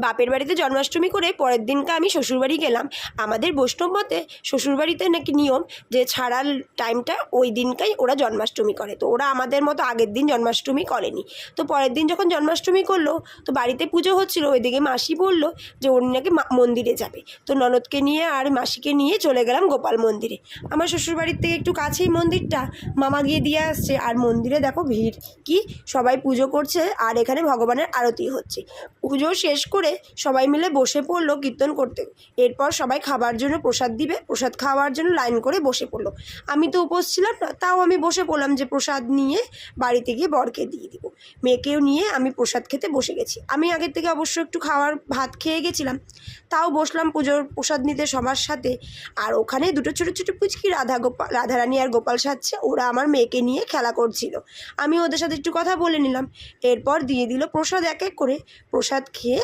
বাপের বাড়িতে জন্মাষ্টমী করে পরের দিনকে আমি শ্বশুরবাড়ি গেলাম। আমাদের বৈষ্ণব মতে শ্বশুরবাড়িতে নাকি নিয়ম যে ছাড়ার টাইমটা ওই দিনকাই ওরা জন্মাষ্টমী করে, তো ওরা আমাদের মতো আগের দিন জন্মাষ্টমী করেনি। তো পরের দিন যখন জন্মাষ্টমী করলো তো বাড়িতে পুজো হচ্ছিলো, ওইদিকে মাসি বললো যে ওর নাকি মন্দিরে যাবে। তো ননদকে নিয়ে আর মাসিকে নিয়ে চলে গেলাম গোপাল মন্দিরে। আমার শ্বশুরবাড়ির থেকে একটু কাছেই মন্দিরটা, মামা গিয়ে দিয়ে আসছে। আর মন্দিরে দেখো ভিড় কি, সবাই পুজো করছে আর এখানে ভগবানের আরতি হচ্ছে। পুজো শেষ করে সবাই মিলে বসে পড়লো কীর্তন করতে। এরপর সবাই খাবার জন্য প্রসাদ দিবে, প্রসাদ খাওয়ার জন্য লাইন করে বসে পড়লো। আমি তো উপোস ছিলাম না, তাও আমি বসে পড়লাম যে প্রসাদ নিয়ে বাড়িতে গিয়ে বরকে দিয়ে দিব। মেয়েকেও নিয়ে আমি প্রসাদ খেতে বসে গেছি। আমি আগের থেকে অবশ্য একটু ভাত খেয়ে গেছিলাম, তাও বসলাম পুজোর প্রসাদ নিতে সবার সাথে। আর ওখানে দুটো ছোটো ছোটো পুচকি রাধারানী আর গোপাল সাজছে, ওরা আমার মেয়েকে নিয়ে খেলা করছিল। আমি ওদের সাথে একটু কথা বলে নিলাম। এরপর দিয়ে দিল প্রসাদ এক এক করে। প্রসাদ খেয়ে